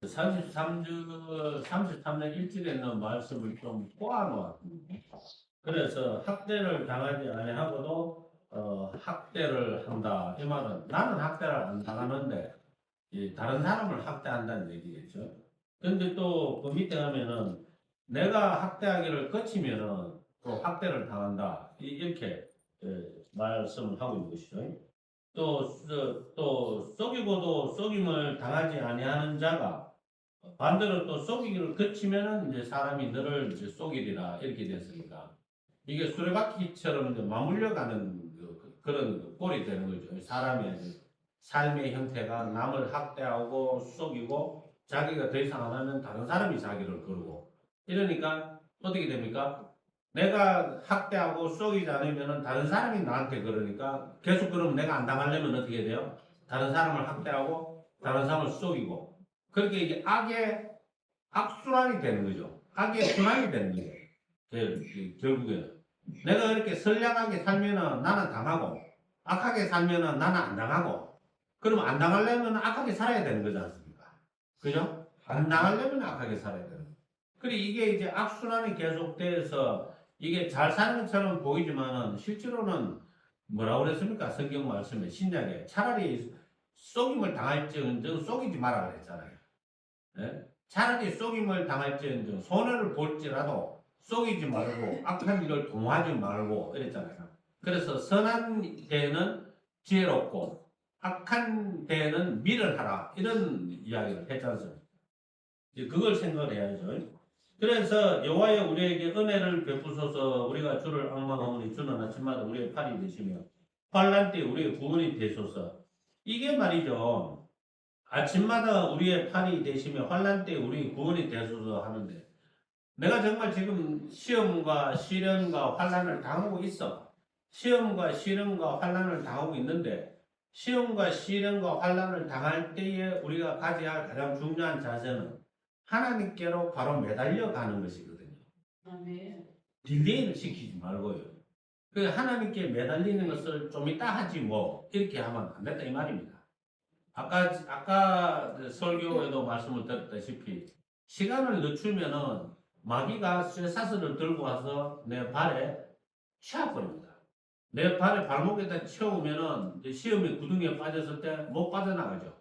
33년 일찍에 있는 말씀을 좀 꼬아놓았습니다. 그래서 학대를 당하지 아니하고도 학대를 한다. 이 말은 나는 학대를 안 당하는데 다른 사람을 학대한다는 얘기겠죠. 근데 또 그 밑에 하면은 내가 학대하기를 거치면은 또 학대를 당한다. 이렇게 말씀을 하고 있는 것이죠. 또 속이고도 속임을 당하지 아니하는 자가 반대로 또 속이기를 그치면은 이제 사람이 너를 이제 속이리라 이렇게 됐으니까 이게 수레바퀴처럼 이제 맞물려가는 그런 꼴이 되는 거죠. 사람의 삶의 형태가 남을 학대하고 속이고 자기가 더 이상 안 하면 다른 사람이 자기를 거르고 이러니까 어떻게 됩니까? 내가 학대하고 속이지 않으면 다른 사람이 나한테 그러니까 계속 그러면 내가 안 당하려면 어떻게 돼요? 다른 사람을 학대하고 다른 사람을 속이고 그렇게 이게 악의 악순환이 되는 거죠. 악의 순환이 되는 거죠. 결국에는 내가 이렇게 선량하게 살면은 나는 당하고 악하게 살면은 나는 안 당하고 그러면 안 당하려면 악하게 살아야 되는 거지 않습니까? 그죠? 안 당하려면 악하게 살아야 되는 거죠. 그리고 이게 이제 악순환이 계속돼서 이게 잘 사는 것처럼 보이지만은 실제로는 뭐라고 그랬습니까? 성경 말씀에 신약에 차라리 속임을 당할지언정 속이지 마라 그랬잖아요. 예? 차라리 속임을 당할지언정 손해를 볼지라도 속이지 말고 악한 일을 동하지 말고 이랬잖아요. 그래서 선한 데에는 지혜롭고 악한 데에는 미를 하라 이런 이야기를 했지 않습니까? 그걸 생각을 해야죠. 그래서 여호와여 우리에게 은혜를 베푸소서 우리가 주를 앙망하오니 주는 아침마다 우리의 팔이 되시며 환난 때 우리의 구원이 되소서. 이게 말이죠. 아침마다 우리의 팔이 되시며 환난 때 우리 구원이 되소서 하는데 내가 정말 지금 시험과 시련과 환난을 당하고 있어. 시험과 시련과 환난을 당하고 있는데 시험과 시련과 환난을 당할 때에 우리가 가져야 할 가장 중요한 자세는 하나님께로 바로 매달려 가는 것이거든요. 아멘. 딜레이를 시키지 말고요. 그 하나님께 매달리는 것을 좀 이따 하지 뭐 이렇게 하면 안 된다 이 말입니다. 아까 그 설교에도 말씀을 드렸다시피 시간을 늦추면은 마귀가 쇠사슬을 들고 와서 내 발에 치아버립니다. 내 발에 발목에다 치우면은 시험의 구덩이에 빠졌을 때 못 빠져나가죠.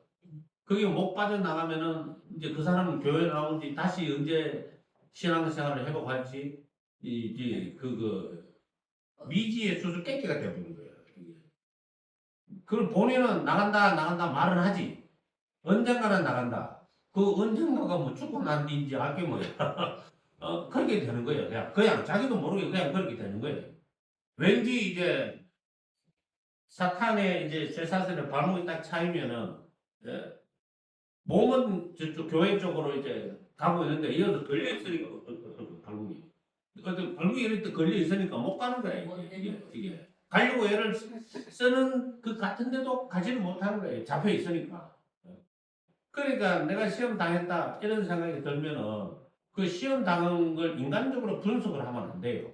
그게 못 빠져나가면은 이제 그 사람은 교회 나온 지 다시 언제 신앙생활을 회복할지 미지의 수수께끼가 되어버린 거예요. 그럼 본인은 나간다 말은 하지. 언젠가는 나간다. 그 언젠가가 뭐 죽고 난 뒤인지 알게 뭐야. 그렇게 되는 거예요. 그냥 자기도 모르게 그냥 그렇게 되는 거예요. 왠지 이제 사탄의 이제 쇠사슬에 발목이 딱 차이면은 예, 몸은 저쪽 교회 쪽으로 이제 가고 있는데 이어서 걸려 있으니까 발목이 발목이 이렇게 걸려 있으니까 못 가는 거야 이게. 가려고 애를 쓰는 그 같은데도 가지를 못하는 거예요. 잡혀 있으니까. 그러니까 내가 시험 당했다 이런 생각이 들면은 그 시험 당한 걸 인간적으로 분석을 하면 안 돼요.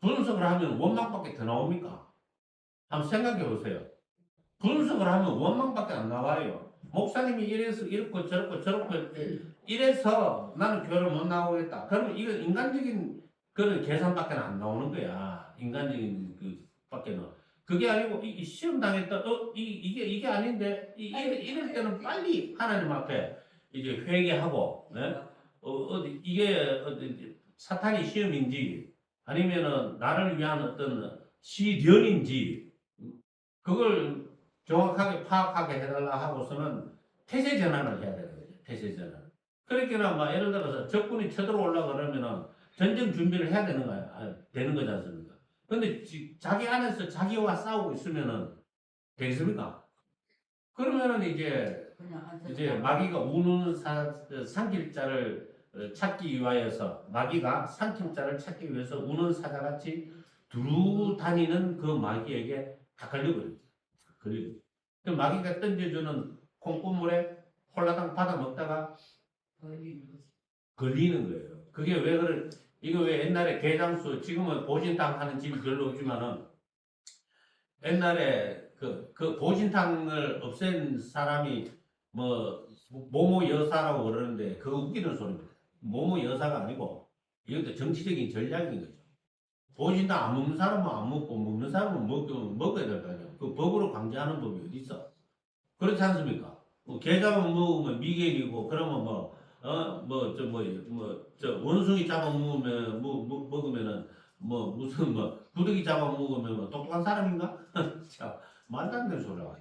분석을 하면 원망밖에 더 나옵니까? 한번 생각해 보세요. 분석을 하면 원망밖에 안 나와요. 목사님이 이래서 이렇고 저렇고 이래서 나는 교회를 못 나오겠다. 그러면 이거 인간적인 그런 계산밖에 안 나오는 거야. 인간적인 그 밖에는. 그게 아니고 이 시험 당했다. 이게 아닌데 이럴 때는 빨리 하나님 앞에 이제 회개하고 이게 사탄이 시험인지 아니면은 나를 위한 어떤 시련인지 그걸 정확하게 파악하게 해달라 하고서는 태세 전환을 해야 되는 거죠. 태세 전환. 그러니까 막 예를 들어서 적군이 쳐들어오려고 그러면은 전쟁 준비를 해야 되는 거야. 되는 거지 않습니까? 근데 자기 안에서 자기와 싸우고 있으면은 되겠습니까? 그러면은 이제 마귀가 우는 삼킬 자를 찾기 위하여서 마귀가 삼킬 자를 찾기 위해서 우는 사자같이 두루 다니는 그 마귀에게 다 걸려버립니다. 걸리고. 그 마귀가 던져주는 콩고물에 홀라당 받아 먹다가 걸리는 거예요. 그게 왜 그래? 이거 왜 옛날에 개장수 지금은 보신탕 하는 집이 별로 없지만은 옛날에 그 보신탕을 없앤 사람이 뭐 모모 여사라고 그러는데 그거 웃기는 소리입니다. 모모 여사가 아니고 이것도 정치적인 전략인 거죠. 보신다 안 먹는 사람은 안 먹고 먹는 사람은 먹어야 될 거 아니에요. 그 법으로 강제하는 법이 어디 있어? 그렇지 않습니까? 게장을 먹으면 미겔이고 그러면 원숭이 잡아먹으면 먹으면은 무슨 구더기 잡아먹으면 똑똑한 사람인가? 참 말도 안 되는 소리라.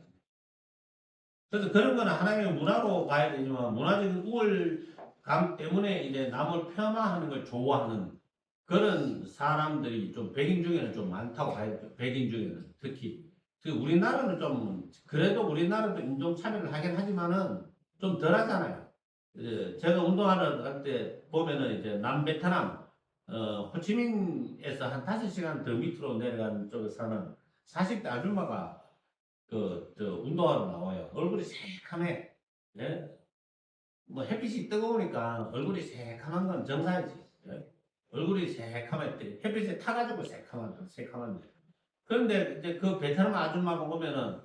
그래서 그런 거는 하나의 문화로 봐야 되지만 문화적인 우월감 때문에 이제 남을 폄하하는 걸 좋아하는 그런 사람들이 좀 백인 중에는 좀 많다고 봐야죠. 백인 중에는 특히. 우리나라는 좀 그래도 우리나라도 인종차별을 하긴 하지만은 좀 덜하잖아요. 이제 제가 운동하러 갈 때 보면은 이제 남베트남 호치민에서 한 5시간 더 밑으로 내려가는 쪽에 사는 40대 아줌마가 운동하러 나와요. 얼굴이 새카매. 예? 뭐 햇빛이 뜨거우니까 얼굴이 새카만 건 정상이지. 예? 얼굴이 새카매 햇빛에 타가지고 새카만데. 그런데 이제 그 베트남 아줌마 보면은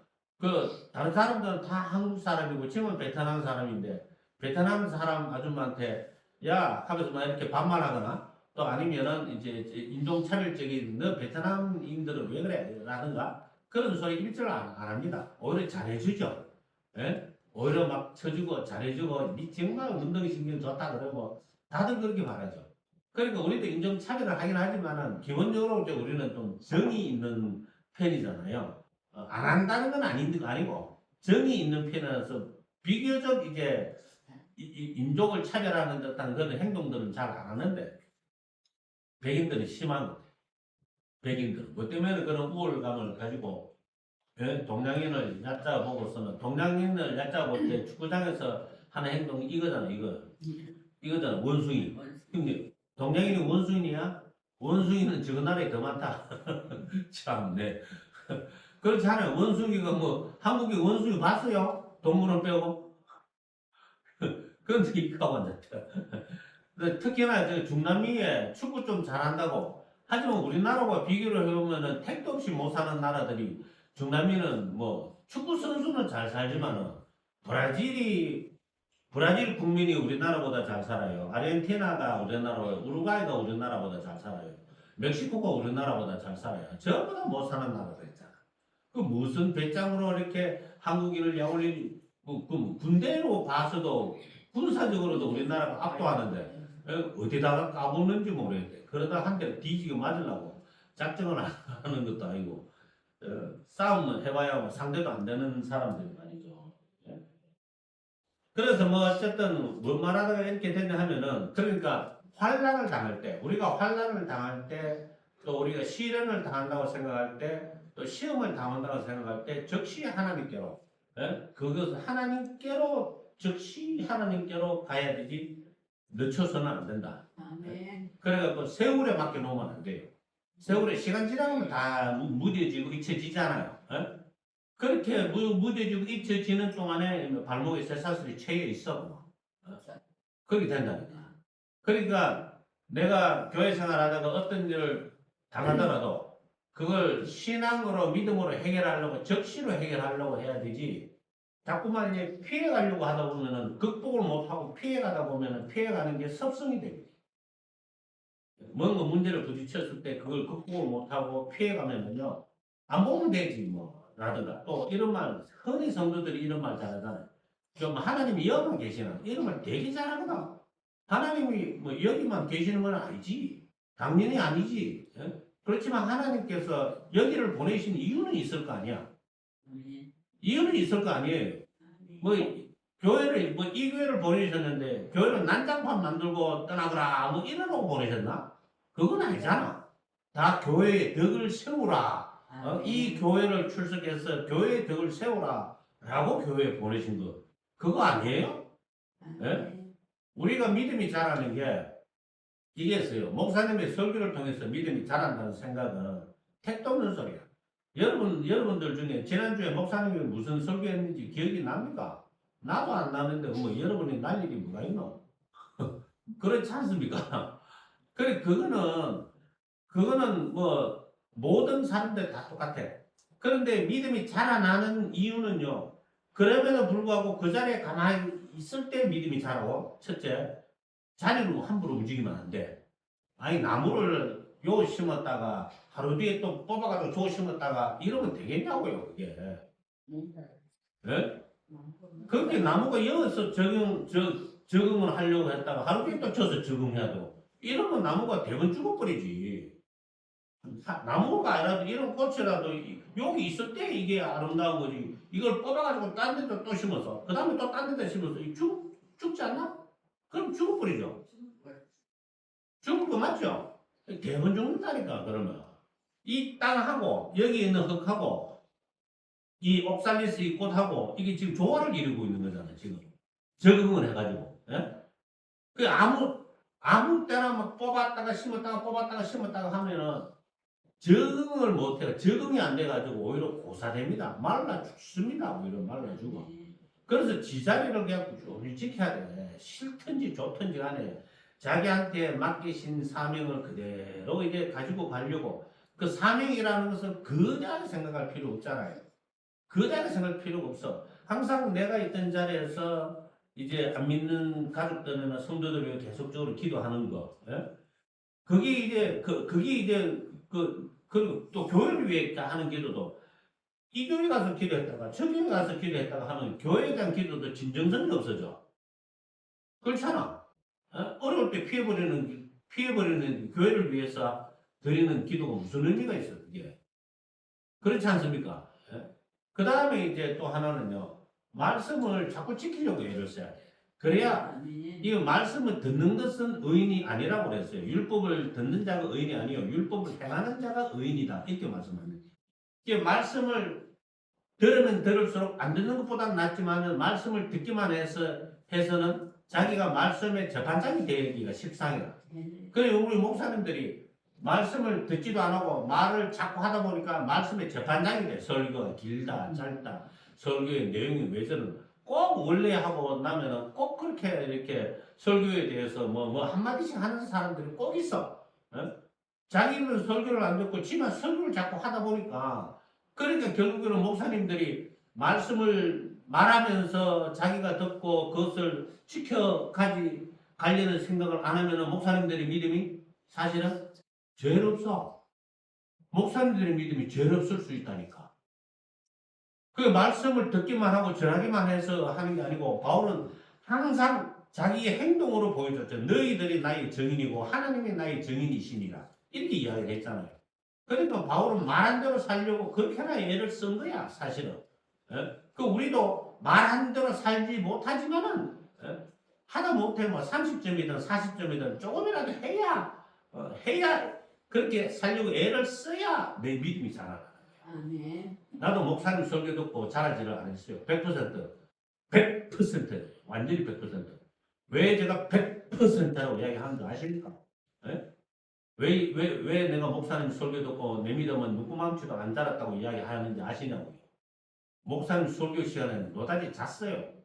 다른 사람들은 다 한국 사람이고 지금은 베트남 사람인데 베트남 사람 아줌마한테 야 하면서 막 이렇게 반말하거나 또 아니면은 이제 인종차별적인 너 베트남인들은 왜 그래 라든가 그런 소리 일절 안 합니다. 오히려 잘해주죠. 예? 오히려 막 쳐주고 잘해주고 니 정말 운동신경 좋다 그러고 다들 그렇게 말하죠. 그러니까 우리도 인종차별을 하긴 하지만은 기본적으로 이제 우리는 좀 정이 있는 편이잖아요. 안 한다는 건 아니고 정이 있는 편이라서 비교적 이제 인종을 차별하는 듯한 그런 행동들은 잘 안 하는데 백인들은 심한 거예요. 백인들. 뭐 때문에 그런 우월감을 가지고 동양인을 얕잡아 보고서는 동양인을 얕잡아 볼 때 축구장에서 하는 행동이 이거잖아 이거잖아 원숭이. 근데 동양인이 원숭이야? 원숭이는 저 나라에 더 많다. 참네. 그렇지 않아요. 원숭이가 한국에 원숭이 봤어요? 동물원 빼고? 그건 이까고 앉았다. 특히나 중남미에 축구 좀 잘한다고. 하지만 우리나라와 비교를 해보면은 택도 없이 못 사는 나라들이 중남미는 축구 선수는 잘 살지만은 브라질 국민이 우리나라보다 잘 살아요. 아르헨티나가 우리나라보다, 우루과이가 우리나라보다 잘 살아요. 멕시코가 우리나라보다 잘 살아요. 전부 다 못 사는 나라들 있잖아. 그 무슨 배짱으로 이렇게 한국인을 야올린 군대로 봐서도 군사적으로도 우리나라가 압도하는데 어디다가 까부는지 모르겠대. 그러다 한 대 뒤지게 맞으려고 작정을 하는 것도 아니고 싸움은 해봐야 상대도 안 되는 사람들이 말이죠. 예? 그래서 어쨌든 뭔 말하다가 이렇게 된다 하면은 그러니까 환란을 당할 때 우리가 환란을 당할 때 또 우리가 시련을 당한다고 생각할 때 또 시험을 당한다고 생각할 때 즉시 하나님께로 그것을 하나님께로 즉시 하나님께로 가야 되지 늦춰서는 안 된다. 아멘. 그래갖고 세월에 맡겨 놓으면 안 돼요. 세월에 시간 지나면 다 무뎌지고 잊혀지잖아요. 그렇게 무뎌지고 잊혀지는 동안에 발목에 쇠사슬이 채여 있어. 그렇게 된다니까. 그러니까 내가 교회 생활하다가 어떤 일을 당하더라도 그걸 신앙으로 믿음으로 해결하려고 적시로 해결하려고 해야 되지. 자꾸만 이제 피해가려고 하다 보면은 극복을 못하고 피해가다 보면은 피해가는 게 습성이 됩니다. 뭔가 문제를 부딪혔을 때 그걸 극복을 못하고 피해가면은요 안 보면 되지 라든가 또 이런 말 흔히 성도들이 이런 말 잘하잖아요. 좀 하나님이 여기만 계시나 이런 말 되게 잘하거든. 하나님이 여기만 계시는 건 아니지. 당연히 아니지. 그렇지만 하나님께서 여기를 보내신 이유는 있을 거 아니야. 이유는 있을 거 아니에요. 교회를 이 교회를 보내셨는데 교회를 난장판 만들고 떠나거라 이러라고 보내셨나? 그건 아니잖아. 다 교회의 덕을 세우라. 이 교회를 출석해서 교회의 덕을 세우라 라고 교회에 보내신 거 그거 아니에요? 예? 우리가 믿음이 자라는 게 이게 있어요. 목사님의 설교를 통해서 믿음이 자란다는 생각은 택도 없는 소리야. 여러분들 중에 지난주에 목사님이 무슨 설교했는지 기억이 납니까? 나도 안 나는데 여러분이 날 일이 뭐가 있노? 그렇지 않습니까? 그래 그거는 모든 사람들 다 똑같아. 그런데 믿음이 자라나는 이유는요. 그럼에도 불구하고 그 자리에 가만히 있을 때 믿음이 자라고, 첫째, 자리로 함부로 움직이면 안 돼. 아니, 나무를 요 심었다가 하루 뒤에 또 뽑아가지고 저 심었다가 이러면 되겠냐고요, 그게. 예? 그렇게 나무가 여기서 적응을 하려고 했다가 하루 뒤에 또 저서 적응해야 되고. 이러면 나무가 대번 죽어버리지. 나무가 아니라도 이런 꽃이라도 여기 있을 때 이게 아름다운 거지. 이걸 뽑아가지고 딴 데도 또 심어서 그 다음에 또 딴 데다 심어서 죽지 않나? 그럼 죽어버리죠. 죽을 거 맞죠? 대번 죽는다니까 그러면. 이 땅하고 여기 있는 흙하고 이 옥살리스 이 꽃하고 이게 지금 조화를 이루고 있는 거잖아요. 지금 적응을 해가지고. 예? 그 아무 때나 막 뽑았다가 심었다가 하면은 적응을 못해요. 적응이 안 돼가지고 오히려 고사됩니다. 말라 죽습니다. 오히려 말라 죽어. 그래서 지자리를 그냥 쭉 지켜야 돼. 싫든지 좋든지 간에 자기한테 맡기신 사명을 그대로 이제 가지고 가려고. 그 사명이라는 것은 거대하게 생각할 필요 없잖아요. 거대하게 생각할 필요가 없어. 항상 내가 있던 자리에서 이제 안 믿는 가족들이나 성도들을 위해 계속적으로 기도하는 거. 예? 그리고 또 교회를 위해 하는 기도도 이 교회 가서 기도했다가 저 교회 가서 기도했다가 하는 교회에 대한 기도도 진정성이 없어져. 그렇잖아. 어려울 때 피해버리는 교회를 위해서 드리는 기도가 무슨 의미가 있어, 그게. 그렇지 않습니까? 그 다음에 이제 또 하나는요, 말씀을 자꾸 지키려고 애를 써야 돼. 그래야 이 말씀을 듣는 것은 의인이 아니라고 그랬어요. 율법을 듣는 자가 의인이 아니요. 율법을 행하는 자가 의인이다. 이렇게 말씀합니다. 이게 말씀을 들으면 들을수록 안 듣는 것보다는 낫지만 말씀을 듣기만 해서는 자기가 말씀에 재판장이 되기가 십상이다. 그래서 우리 목사님들이 말씀을 듣지도 안 하고 말을 자꾸 하다 보니까 말씀에 재판장이 돼. 설교가 길다, 짧다, 설교의 내용이 왜 저러나. 꼭 원래 하고 나면은 꼭 그렇게 이렇게 설교에 대해서 뭐 한마디씩 하는 사람들이 꼭 있어. 자기는 설교를 안 듣고 지만 설교를 자꾸 하다 보니까 그러니까 결국에는 목사님들이 말씀을 말하면서 자기가 듣고 그것을 가려는 생각을 안 하면은 목사님들의 믿음이 사실은 죄 없어. 목사님들의 믿음이 죄 없을 수 있다니까. 그 말씀을 듣기만 하고 전하기만 해서 하는 게 아니고 바울은 항상 자기의 행동으로 보여줬죠. 너희들이 나의 증인이고 하나님이 나의 증인이시니라. 이렇게 이야기를 했잖아요. 그러니까 바울은 말한 대로 살려고 그렇게나 애를 쓴 거야, 사실은. 그 우리도 말한 대로 살지 못하지만은 하다 못해 뭐 30점이든 40점이든 조금이라도 해야 그렇게 살려고 애를 써야 내 믿음이 자라나. 나도 목사님 설교 듣고 자라지를 안 했어요. 100% 완전히 100%. 왜 제가 100%라고 이야기하는 줄 아십니까? 왜 내가 목사님 설교 듣고 내 믿음은 누구 마음치도 안 자랐다고 이야기하는지 아시냐고요. 목사님 설교 시간에 노다지 잤어요.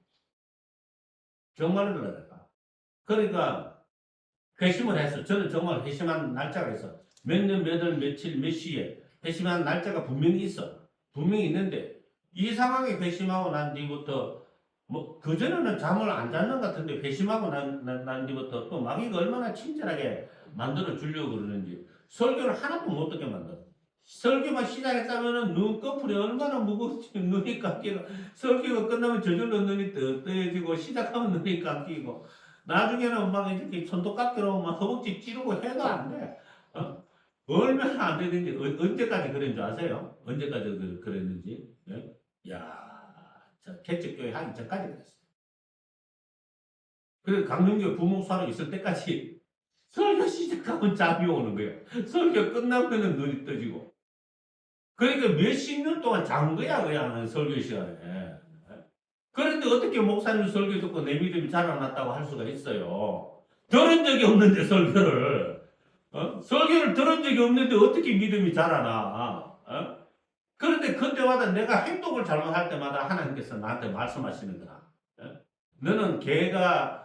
정말로 그러니까. 그러니까 회심을 했어. 저는 정말 회심한 날짜가 있어. 몇 년, 몇 월, 며칠, 몇 시에 회심한 날짜가 분명히 있어. 분명히 있는데 이 상황에 회심하고 난 뒤부터 뭐 그전에는 잠을 안 잤는 것 같은데 회심하고 난 뒤부터 또 마귀가 얼마나 친절하게 만들어 주려고 그러는지 설교를 하나도 못 듣게 만들어. 설교만 시작했다면은 눈꺼풀이 얼마나 무거운지 눈이 감기고 설교가 끝나면 저절로 눈이 뜨뜨해지고 시작하면 눈이 감기고 나중에는 막 이렇게 손톱깎이로 막 허벅지 찌르고 해도 안 돼. 얼마나 안 되는지 언제까지 그런 줄 아세요? 언제까지 그랬는지? 네? 야, 개척교회 하기 전까지 그랬어요. 그래서 강릉교 부목사로 있을 때까지 설교 시작하면 잠이 오는 거예요. 설교 끝나면은 눈이 떠지고. 그러니까 몇십 년 동안 잔 거야, 그냥 설교 시간에. 그런데 어떻게 목사님 설교 듣고 내 믿음이 자라났다고 할 수가 있어요? 들은 적이 없는데 설교를. 설교를 들은 적이 없는데 어떻게 믿음이 자라나? 그런데 그때마다 내가 행동을 잘못할 때마다 하나님께서 나한테 말씀하시는 거야. 너는 개가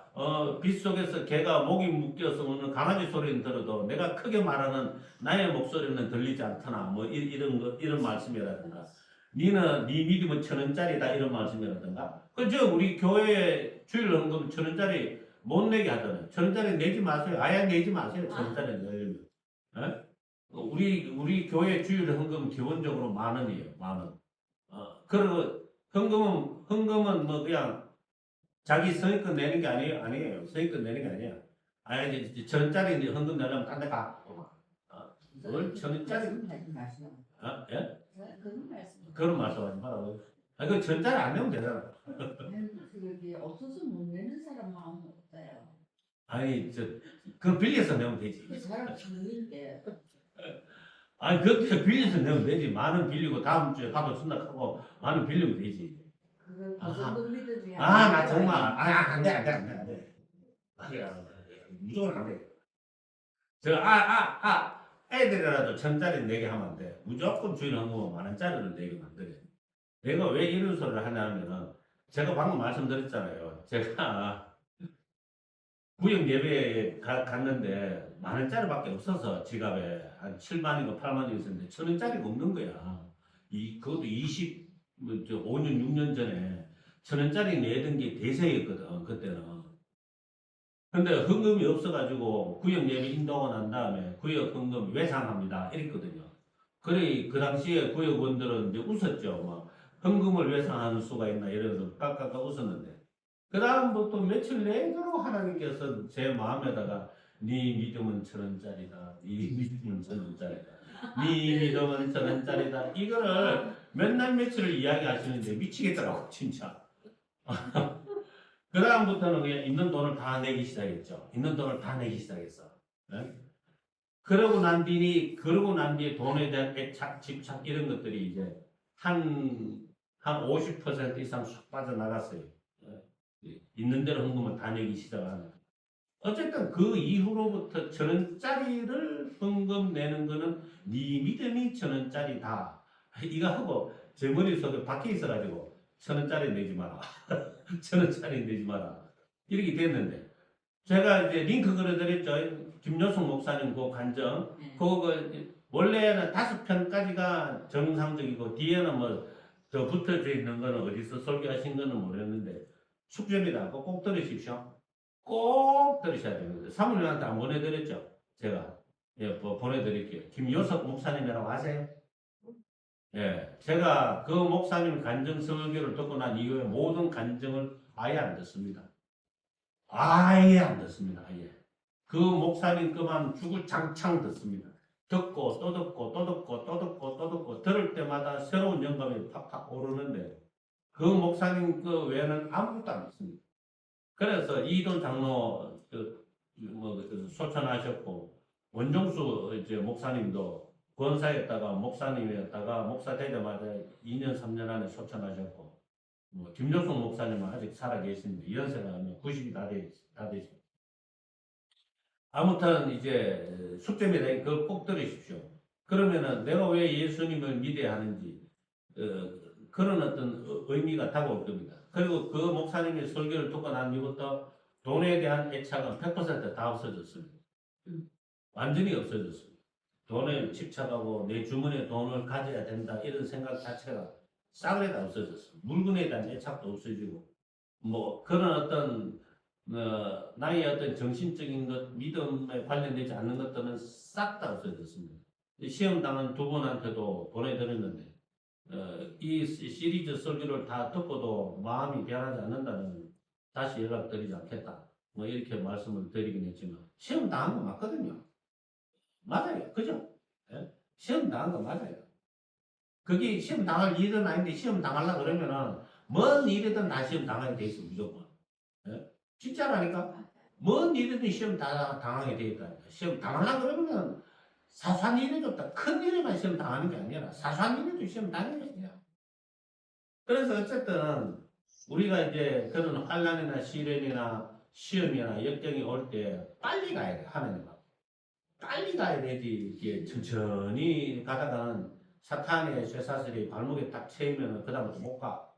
빗속에서 개가 목이 묶여서 오는 강아지 소리는 들어도 내가 크게 말하는 나의 목소리는 들리지 않더나 뭐 이런 말씀이라든가 니는 네 믿음은 1,000원짜리다 이런 말씀이라든가 그저 우리 교회 주일 헌금 1,000원짜리 못 내게 하잖아요. 1,000원짜리 내지 마세요. 아예 내지 마세요. 1,000원짜리 내려면. 예? 우리 교회 주일 헌금 기본적으로 10,000원이에요. 10,000원. 그리고 헌금은 뭐 그냥 자기 성의껏 내는 게 아니에요. 아니에요. 성의껏 내는 게 아니에요. 아니, 이제 1,000원짜리 헌금 내려면 딴 데 가. 뭘 1,000원짜리. 하지 마시오. 예? 그런 말씀. 그런 말씀 하지 말라고. 그 1,000원짜리 안 내면 되잖아. 그게 없어서 못 내는 사람 마음 없어요. 아니, 그럼 빌려서 내면 되지. 그 사람 주인데. 아니, 그렇게 빌려서 내면 되지. 10,000원 빌리고 다음 주에 가도 쓴다 하고 10,000원 빌리면 되지. 그걸 아하. 무슨 믿음이 나 정말. 안 돼, 안 돼, 안 돼, 안 돼. 무조건 안 돼. 애들이라도 1,000원짜리 내게 하면 안 돼. 무조건 주인 헌금은 10,000원짜리를 내게 만들어. 내가 왜 이런 소리를 하냐면은, 제가 방금 말씀드렸잖아요. 제가 구역 예배에 갔는데 10,000원짜리밖에 없어서 지갑에 한 7만이고 8만이 있었는데 1,000원짜리가 없는 거야. 그것도 5년, 6년 전에 1,000원짜리 내던 게 대세였거든, 그때는. 근데 헌금이 없어가지고 구역 예배 인도하고 난 다음에 구역 헌금 외상합니다. 이랬거든요. 그래, 그 당시에 구역원들은 이제 웃었죠. 막, 헌금을 외상하는 수가 있나 이러면서 깍깍깍 웃었는데. 그 다음부터 며칠 내도록 하나님께서 제 마음에다가 네 믿음은 1,000원짜리다. 네 믿음은 1,000원짜리다. 네 믿음은 1,000원짜리다. 이거를 맨날 며칠을 이야기하시는데 미치겠더라고, 진짜. 그 다음부터는 그냥 있는 돈을 다 내기 시작했죠. 있는 돈을 다 내기 시작했어. 네? 그러고 난 뒤에 돈에 대한 애착, 집착 이런 것들이 이제 한 50% 이상 쑥 빠져나갔어요. 있는 대로 헌금을 다 내기 시작하는. 어쨌든 그 이후로부터 1,000원짜리를 헌금 내는 거는 네 믿음이 1,000원짜리다. 이거 하고 제 머릿속에 박혀 있어가지고 1,000원짜리 내지 마라. 1,000원짜리 내지 마라. 이렇게 됐는데 제가 이제 링크 그려드렸죠. 김효숙 목사님 그 간증. 그거 원래는 5편까지가 정상적이고 뒤에는 뭐 더 붙어져 있는 거는 어디서 설교하신 거는 모르겠는데 숙제입니다. 그거 꼭 들으십시오. 꼭 들으셔야 됩니다. 사모님한테 안 보내드렸죠. 제가 보내드릴게요. 김효석 목사님이라고 아세요? 예, 제가 그 목사님 간증 설교를 듣고 난 이후에 모든 간증을 아예 안 듣습니다. 아예 안 듣습니다. 아예. 그 목사님 그만 죽을 장창 듣습니다. 듣고 또 듣고 또 듣고 또 듣고 또 듣고 들을 때마다 새로운 영감이 팍팍 오르는데 그 목사님 그 외에는 아무것도 안 듣습니다. 그래서 이돈 장로 소천하셨고 원종수 이제 목사님도 권사였다가 목사님이었다가 목사 되자마자 2년 3년 안에 소천하셨고 뭐 김종숙 목사님은 아직 살아 계신데 연세가 90이 다 되죠. 아무튼 이제 숙제입니다. 그걸 꼭 들으십시오. 그러면은 내가 왜 예수님을 믿어야 하는지 그런 어떤 의미가 다가올 겁니다. 그리고 그 목사님의 설교를 듣고 난 뒤부터 돈에 대한 애착은 100%다 없어졌습니다. 완전히 없어졌습니다. 돈에 집착하고 내 주머니에 돈을 가져야 된다 이런 생각 자체가 싸그리 다 없어졌습니다. 물건에 대한 애착도 없어지고 뭐 그런 어떤 나의 어떤 정신적인 것, 믿음에 관련되지 않는 것들은 싹 다 없어졌습니다. 시험 당한 두 분한테도 보내드렸는데 이 시리즈 설교를 다 듣고도 마음이 변하지 않는다면 다시 연락드리지 않겠다. 뭐 이렇게 말씀을 드리긴 했지만 시험 당한 거 맞거든요. 맞아요. 그죠? 예? 시험 당한 거 맞아요. 그게 시험 당할 일은 아닌데 시험 당하려고 그러면은 뭔 일이든 다 시험 당하게 돼 있어 무조건. 예? 진짜라니까. 뭔 일이든 시험 다 당하게 돼 있다. 시험 당하려고 그러면 사소한 일에도 큰 일에만 시험 당하는 게 아니라 사소한 일에도 시험 당하는 게 아니야. 그래서 어쨌든 우리가 이제 그런 환난이나 시련이나 시험이나 역경이 올 때 빨리 가야 돼. 하나님 앞에. 빨리 가야 되지. 이게 천천히 가다가는 사탄의 쇠사슬이 발목에 딱 채이면 그다음부터 못 가.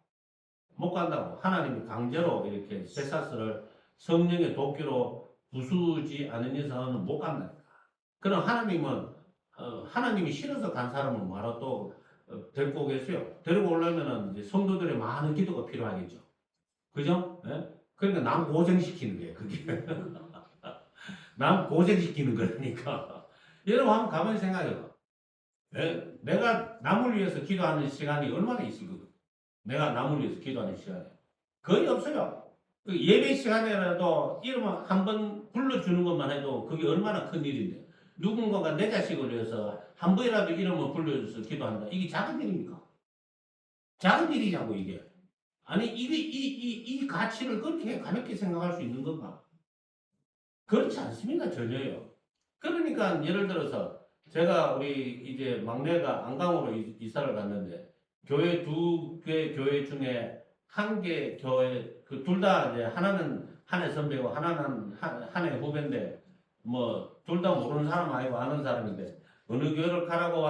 못 간다고. 하나님이 강제로 이렇게 쇠사슬을 성령의 도끼로 부수지 않은 이상은 못 간다니까. 그럼 하나님은 하나님이 싫어서 간 사람은 뭐하러 또 데리고 오겠어요? 데리고 오려면은 이제 성도들의 많은 기도가 필요하겠죠. 그죠? 예? 그러니까 남 고생시키는 거예요, 그게. 남 고생시키는 거니까. 여러분 한번 가만히 생각해봐. 내가 남을 위해서 기도하는 시간이 얼마나 있을까? 내가 남을 위해서 기도하는 시간이 거의 없어요. 그 예배 시간에라도 이름을 한번 불러주는 것만 해도 그게 얼마나 큰 일인데. 누군가가 내 자식을 위해서 한 번이라도 이름을 불러줘서 기도한다. 이게 작은 일입니까? 작은 일이냐고, 이게. 아니, 이 가치를 그렇게 가볍게 생각할 수 있는 건가? 그렇지 않습니다, 전혀요. 그러니까, 예를 들어서, 제가 우리 이제 막내가 안강으로 이사를 갔는데, 두 개 교회 중에 한 개 교회, 그 둘 다 이제 하나는 한 해 선배고, 하나는 한 해 후배인데, 뭐, 둘 다 모르는 사람 아니고 아는 사람인데, 어느 교회를 가라고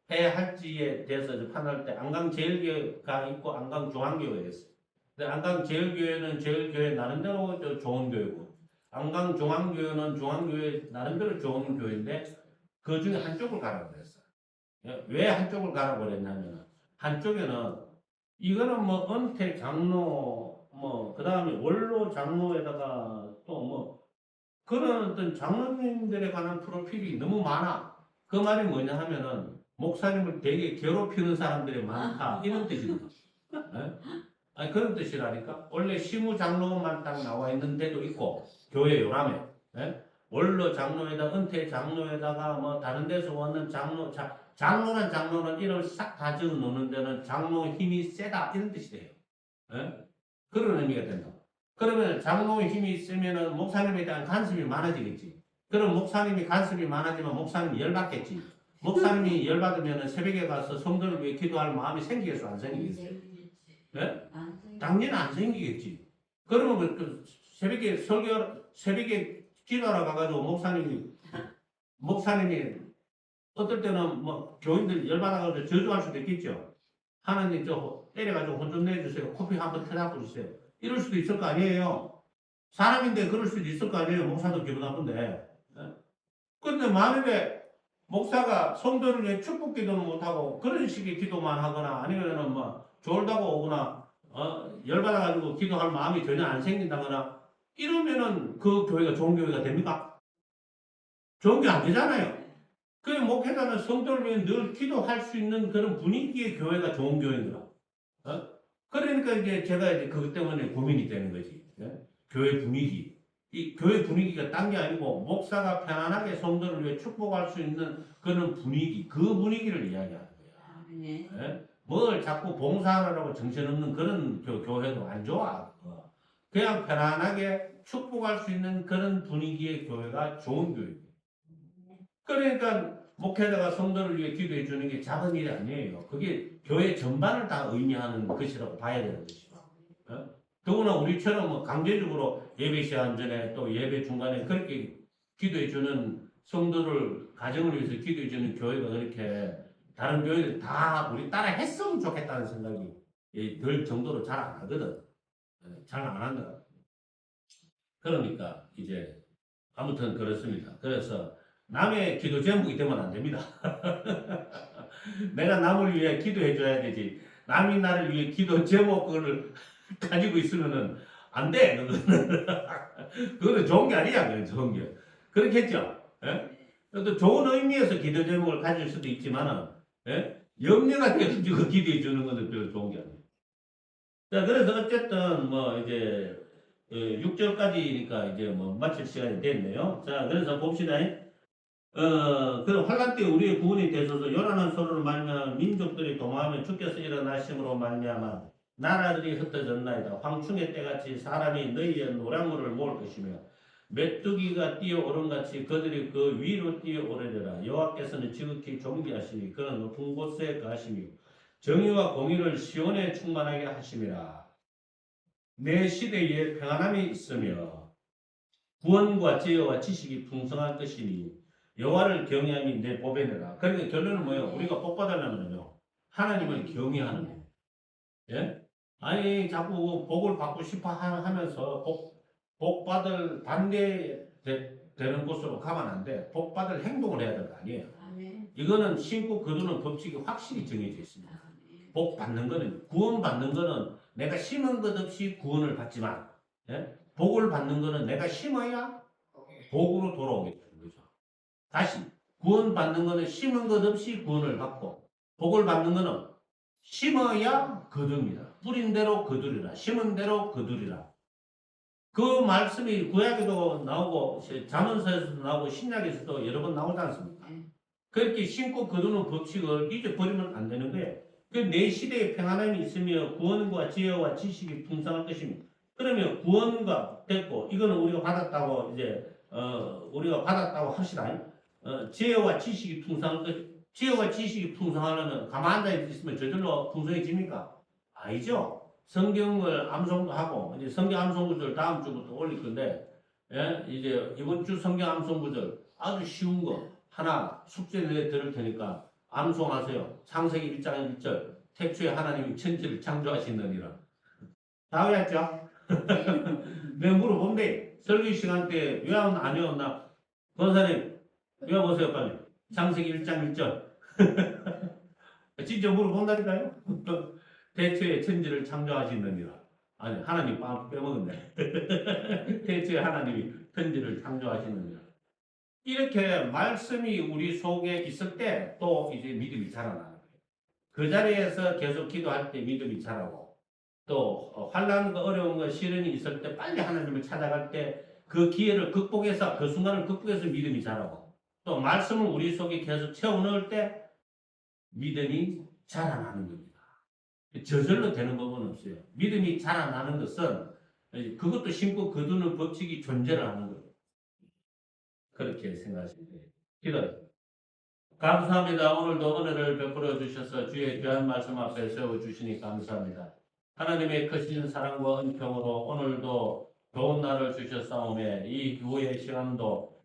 해야 할지에 대해서 이제 판단할 때 안강제일교회가 있고 안강중앙교회가 있어요. 근데 안강제일교회는 제일교회 나름대로 좋은 교회고 안강중앙교회는 중앙교회 나름대로 좋은 교회인데 그 중에 한쪽을 가라고 그랬어요. 왜 한쪽을 가라고 그랬냐면 한쪽에는 이거는 뭐 은퇴 장로 뭐 그다음에 원로 장로에다가 또 뭐 그런 어떤 장로님들에 관한 프로필이 너무 많아. 그 말이 뭐냐 하면은 목사님을 되게 괴롭히는 사람들이 많다 이런 뜻이거든. 예? 아니 그런 뜻이라니까. 원래 시무 장로만 딱 나와 있는 데도 있고 교회 요람에 예? 원로 장로에다 은퇴 장로에다가 뭐 다른 데서 왔는 장로는 이름을 싹 다 적어 놓는 데는 장로 힘이 세다 이런 뜻이 돼요. 예? 그런 의미가 된다. 그러면 장로의 힘이 있으면은 목사님에 대한 간섭이 많아지겠지. 그럼 목사님이 간섭이 많아지면 목사님이 열받겠지. 목사님이 열받으면 새벽에 가서 성도를 위해 기도할 마음이 생기겠어, 안 생기겠어? 네? 당연히 안 생기겠지. 그러면 그 새벽에 기도하러 가가지고 목사님이 어떨 때는 뭐 교인들 열받아가지고 저주할 수도 있겠죠. 하나님 저 때려가지고 혼 좀 내주세요. 커피 한번 타잡고 주세요. 이럴 수도 있을 거 아니에요. 사람인데 그럴 수도 있을 거 아니에요. 목사도 기분 나쁜데. 근데 만약에 목사가 성도를 위해 축복 기도는 못하고 그런 식의 기도만 하거나 아니면은 뭐 졸다고 오거나 열받아가지고 기도할 마음이 전혀 안 생긴다거나 이러면은 그 교회가 좋은 교회가 됩니까? 좋은 게 안 되잖아요. 그 목회자는 성도를 위해 늘 기도할 수 있는 그런 분위기의 교회가 좋은 교회인가? 그러니까 이제 제가 이제 그것 때문에 고민이 되는 거지. 교회 분위기. 이 교회 분위기가 딴 게 아니고 목사가 편안하게 성도를 위해 축복할 수 있는 그런 분위기, 그 분위기를 이야기하는 거야. 뭘 자꾸 봉사하느라고 정신없는 그런 교회도 안 좋아. 그냥 편안하게 축복할 수 있는 그런 분위기의 교회가 좋은 교회예요. 그러니까 목회자가 성도를 위해 기도해 주는 게 작은 일이 아니에요. 그게 교회 전반을 다 의미하는 것이라고 봐야 되는 것이죠. 더구나 우리처럼 뭐 강제적으로 예배 시간 전에 또 예배 중간에 그렇게 기도해 주는 성도를 가정을 위해서 기도해 주는 교회가 그렇게 다른 교회들 다 우리 따라 했으면 좋겠다는 생각이 들 정도로 잘 안 하거든. 잘 안 한다. 그러니까 이제 아무튼 그렇습니다. 그래서 남의 기도 제목이 되면 안 됩니다. 내가 남을 위해 기도해 줘야 되지. 남이 나를 위해 기도 제목을 가지고 있으면은 안 돼. 그거는 좋은 게 아니야. 그건 좋은 게. 그렇겠죠. 예? 또 좋은 의미에서 기도 제목을 가질 수도 있지만은 염려가 되어지고 기도해 주는 것은 별로 좋은 게 아니에요. 자, 그래서 어쨌든 뭐 이제 6절까지니까 이제 뭐 마칠 시간이 됐네요. 자, 그래서 봅시다. 그 환란 때 우리의 구원이 되소서. 요란한 소리로 말미암아 민족들이 도망하며 주께서 일어나심으로 말미암아 나라들이 흩어졌나이다. 황충의 때같이 사람이 너희의 노량물을 모을 것이며 메뚜기가 뛰어오른같이 그들이 그 위로 뛰어오르리라. 여호와께서는 지극히 존귀하시니 그는 높은 곳에 가시며 정의와 공의를 시온에 충만하게 하심이라. 내 시대에 평안함이 있으며 구원과 지혜와 지식이 풍성할 것이니 여호와를 경외함이 내 보배니라. 그러니까 결론은 뭐예요? 우리가 복 받으려면요 하나님을 경외하는 거예요. 예? 아니 자꾸 복을 받고 싶어 하면서 복 받을 반대되는 곳으로 가면 안 돼. 복 받을 행동을 해야 될 거 아니에요. 이거는 신고 거두는 법칙이 확실히 정해져 있습니다. 복 받는 거는 구원 받는 거는 내가 심은 것 없이 구원을 받지만 예? 복을 받는 거는 내가 심어야 복으로 돌아오게 되는 거죠. 다시 구원 받는 거는 심은 것 없이 구원을 받고 복을 받는 거는 심어야 거둡니다. 뿌린 대로 거두리라. 심은 대로 거두리라. 그 말씀이 구약에도 나오고 잠언서에서도 나오고 신약에서도 여러 번 나오지 않습니까? 그렇게 심고 거두는 법칙을 잊어버리면 안 되는 거예요. 그 내 시대에 평안함이 있으며 구원과 지혜와 지식이 풍성할 것입니다. 그러면 구원과 됐고 이거는 우리가 받았다고 이제 우리가 받았다고 합시다. 지혜와 지식이 풍성할 것. 지혜와 지식이 풍성하려면 가만 앉아 있으면 저절로 풍성해집니까? 아니죠. 성경을 암송도 하고 이제 성경 암송 구절 다음 주부터 올릴 건데 이제 이번 주 성경 암송 구절 아주 쉬운 거 하나 숙제 내에 들을 테니까 암송하세요. 창세기 1장 1절 태초에 하나님이 천지를 창조하시느니라. 다 외웠죠? 내가 물어본대. 설교 시간 때 외웠나 안 외웠나? 권사님 외워보세요 빨리. 창세기 1장 1절 진짜 물어본다니까요? 태초에 천지를 창조하시느니라. 아니 하나님 빵 빼먹었네. 태초에 하나님이 천지를 창조하시느니라. 이렇게 말씀이 우리 속에 있을 때 또 이제 믿음이 자라나는 거예요. 그 자리에서 계속 기도할 때 믿음이 자라고 또 환난과 어려운 거 시련이 있을 때 빨리 하나님을 찾아갈 때 그 기회를 극복해서 그 순간을 극복해서 믿음이 자라고 또 말씀을 우리 속에 계속 채워넣을 때 믿음이 자라나는 겁니다. 저절로 되는 법은 없어요. 믿음이 자라나는 것은 그것도 심고 거두는 법칙이 존재를 하는 거예요. 그렇게 생각하시면 돼요. 기도해요. 감사합니다. 오늘도 은혜를 베풀어 주셔서 주의 귀한 말씀 앞에 세워주시니 감사합니다. 하나님의 크신 사랑과 은총으로 오늘도 좋은 날을 주셨사오매 이 교회의 시간도